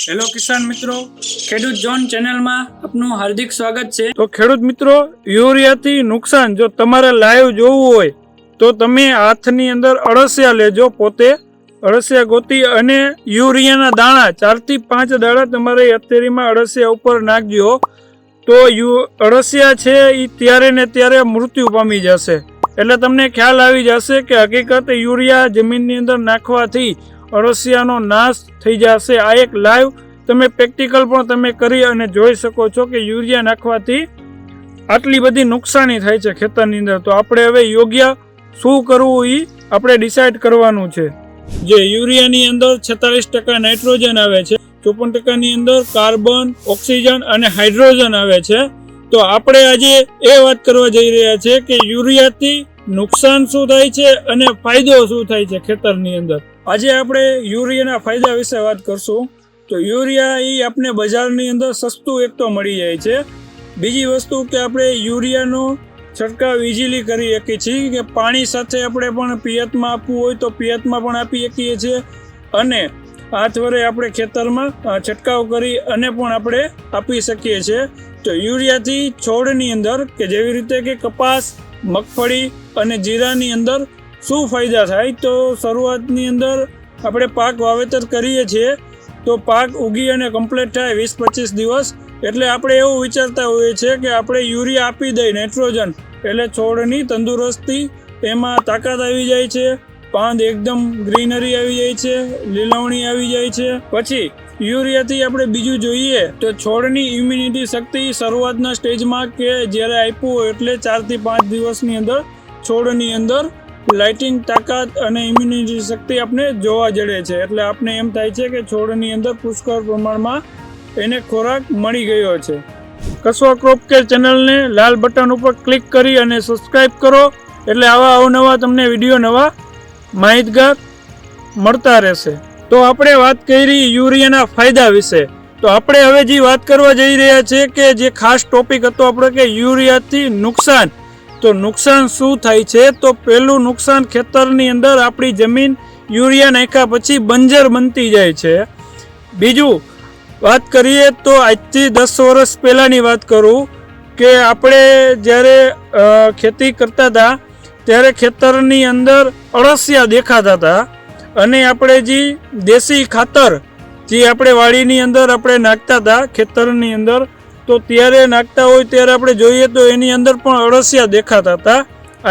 Hello કિસાન મિત્રો, ખેડૂત zone ચેનલમાં આપનું હાર્દિક સ્વાગત છે। તો ખેડૂત મિત્રો, યુરિયાથી નુકસાન જો તમારે લાઈવ જોવું હોય તો તમે હાથની અંદર અળસિયા લેજો, પોતે અળસિયા ગોતી અને યુરિયાના દાણા 4 થી 5 દાણા તમારે હથેળીમાં અળસિયા ઉપર નાખજો તો અળસિયા છે એ ત્યારે ને ત્યારે મૃત્યુ પામી જશે। એટલે તમને ખ્યાલ આવી જશે કે હકીકત યુરિયા જમીનની અંદર નાખવાથી અળસિયાનો નાશ થઈ જશે। આ એક લાઈવ તમે પ્રેક્ટિકલ પણ તમે કરી અને જોઈ શકો છો કે યુરિયા નાખવાથી આટલી બધી નુકસાની થાય છે ખેતરની અંદર। તો આપણે હવે યોગ્ય શું કરવું એ આપણે ડિસાઇડ કરવાનું છે। જે યુરિયાની અંદર 46% નાઇટ્રોજન આવે છે, 54%ની અંદર કાર્બન, ઓક્સિજન અને હાઇડ્રોજન આવે છે। તો આપણે આજે એ વાત કરવા જઈ રહ્યા છે કે યુરિયાથી નુકસાન શું થાય છે અને ફાયદો શું થાય છે ખેતરની અંદર। આજે આપણે યુરિયાના ફાયદા વિશે વાત કરશું। તો યુરિયા એ આપણે બજારની અંદર સસ્તું એક તો મળી જાય છે, બીજી વસ્તુ કે આપણે યુરિયાનો છંટકાવ ઇઝીલી કરી શકીએ છીએ કે પાણી સાથે આપણે પણ પિયતમાં આપવું હોય તો પિયતમાં પણ આપી શકીએ છીએ અને હાથ વડે આપણે ખેતરમાં છંટકાવ કરી અને પણ આપણે આપી શકીએ છીએ। તો યુરિયાથી છોડની અંદર કે જેવી રીતે કે કપાસ, મગફળી અને જીરાની અંદર શું ફાયદા થાય, તો શરૂઆતની અંદર આપણે પાક વાવેતર કરીએ છીએ તો પાક ઉગી અને કમ્પ્લીટ થાય 20-25 દિવસ એટલે આપણે એવું વિચારતા હોઈએ છીએ કે આપણે યુરિયા આપી દઈએ નાઇટ્રોજન એટલે છોડની તંદુરસ્તી એમાં તાકાત આવી જાય છે, પાંદ એકદમ ગ્રીનરી આવી જાય છે, લીલવણી આવી જાય છે। પછી યુરિયાથી આપણે બીજું જોઈએ તો છોડની ઇમ્યુનિટી શક્તિ શરૂઆતના સ્ટેજમાં કે જ્યારે આપ્યું હોય એટલે 4 થી 5 દિવસની અંદર છોડની અંદર લાઇટિંગ તાકાત અને ઇમ્યુનિટી શક્તિ આપણે જોવા જડે છે। એટલે આપણે એમ થાય છે કે છોડની અંદર પુષ્કળ પ્રમાણમાં એને ખોરાક મળી ગયો છે। કસવા ક્રોપ કેર ચેનલને લાલ બટન ઉપર ક્લિક કરી અને સબસ્ક્રાઇબ કરો એટલે આવા અવનવા તમને વિડીયો નવા માહિતગાર મળતા રહેશે। તો આપણે વાત કરી યુરિયાના ફાયદા વિશે, તો આપણે હવે જે વાત કરવા જઈ રહ્યા છીએ કે જે ખાસ ટોપિક હતો આપણે કે યુરિયાથી નુકસાન। તો નુકસાન શું થાય છે, તો પહેલું નુકસાન ખેતરની અંદર આપણી જમીન યુરિયા નાખ્યા પછી બંજર બનતી જાય છે। બીજું વાત કરીએ તો આજથી 10 વર્ષ પહેલાંની વાત કરું કે આપણે જ્યારે ખેતી કરતા હતા ત્યારે ખેતરની અંદર અળસિયા દેખાતા હતા અને આપણે જે દેશી ખાતર જે આપણે વાડીની અંદર આપણે નાખતા હતા ખેતરની અંદર તો ત્યારે નાખતા હોય ત્યારે આપણે જોઈએ તો એની અંદર પણ અળસિયા દેખાતા હતા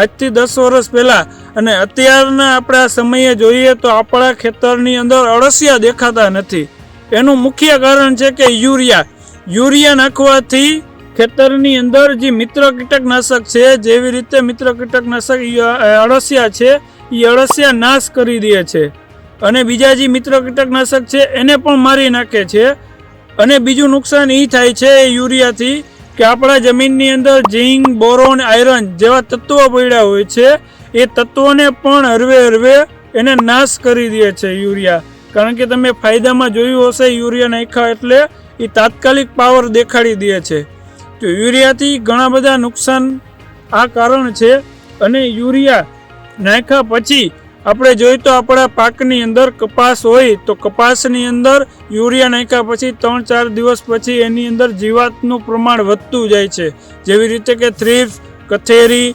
આજથી 10 વર્ષ પહેલાં। અને અત્યારના આપણા સમયે જોઈએ તો આપણા ખેતરની અંદર અળસિયા દેખાતા નથી। એનું મુખ્ય કારણ છે કે યુરિયા નાખવાથી ખેતરની અંદર જે મિત્ર કીટકનાશક છે, જેવી રીતે મિત્ર કીટકનાશક અળસિયા છે એ અળસિયા નાશ કરી દે છે અને બીજા જે મિત્ર કીટકનાશક છે એને પણ મારી નાખે છે। અને બીજું નુકસાન એ થાય છે યુરિયાથી કે આપણા જમીનની અંદર ઝીંક, બોરોન, આયરન જેવા તત્વો પડ્યા હોય છે એ તત્વોને પણ હરવે એને નાશ કરી દે છે યુરિયા। કારણ કે તમે ફાયદામાં જોયું હશે યુરિયા નાખ્યા એટલે એ તાત્કાલિક પાવર દેખાડી દે છે। તો યુરિયાથી ઘણા બધા નુકસાન આ કારણ છે। અને યુરિયા નાખ્યા પછી આપણે જોઈએ તો આપણા પાકની અંદર કપાસ હોય તો કપાસની અંદર યુરિયા નાખ્યા પછી 3-4 દિવસ પછી એની અંદર જીવાતનું પ્રમાણ વધતું જાય છે, જેવી રીતે કે થ્રીપ્સ, કથેરી,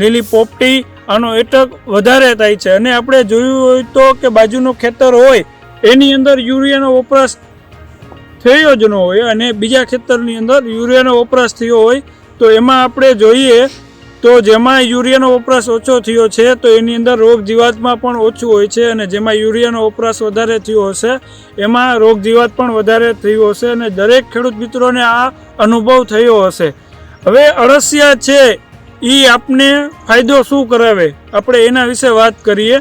લીલી પોપટી આનો એટક વધારે થાય છે। અને આપણે જોયું હોય તો કે બાજુનું ખેતર હોય એની અંદર યુરિયાનો વપરાશ થયો જ ન હોય અને બીજા ખેતરની અંદર યુરિયાનો વપરાશ થયો હોય તો એમાં આપણે જોઈએ તો જેમાં યુરિયાનો વપરાશ ઓછો થયો છે તો એની અંદર રોગ જીવાતમાં પણ ઓછું હોય છે અને જેમાં યુરિયાનો વપરાશ વધારે થયો હશે એમાં રોગ જીવાત પણ વધારે થયો હશે અને દરેક ખેડૂત મિત્રોને આ અનુભવ થયો હશે। હવે અળસિયા છે એ આપને ફાયદો શું કરાવે આપણે એના વિશે વાત કરીએ।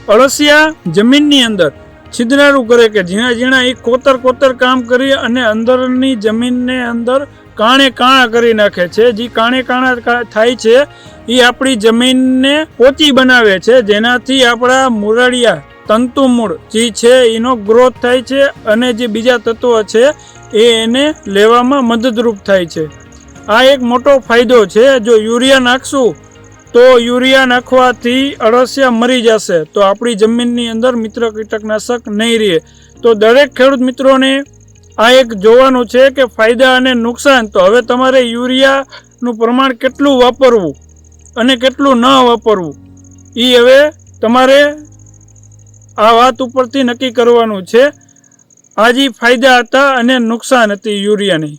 અળસિયા જમીનની અંદર છિદ્રાળું કરે કે ઝીણા એ કોતર કામ કરી અને અંદરની જમીનને અંદર કાણા કરી નાખે છે। જે કાણા થાય છે એ આપણી જમીનને પોચી બનાવે છે, જેનાથી આપણા મૂળિયા તંતુમૂળ જે છે એનો ગ્રોથ થાય છે અને જે બીજા તત્વો છે એને લેવામાં મદદરૂપ થાય છે। આ એક મોટો ફાયદો છે। જો યુરિયા નાખશું તો યુરિયા નાખવાથી અળસિયા મરી જશે તો આપણી જમીનની અંદર મિત્ર કીટકનાશક નહીં રહે। તો દરેક ખેડૂત મિત્રોને આ એક જોવાનું છે કે ફાયદા અને નુકસાન. તો હવે તમારે યુરિયાનું પ્રમાણ કેટલું વાપરવું અને કેટલું ન વાપરવું એ હવે તમારે આ વાત ઉપરથી નક્કી કરવાનું છે. આ જે ફાયદા હતા અને નુકસાન હતી યુરિયાની.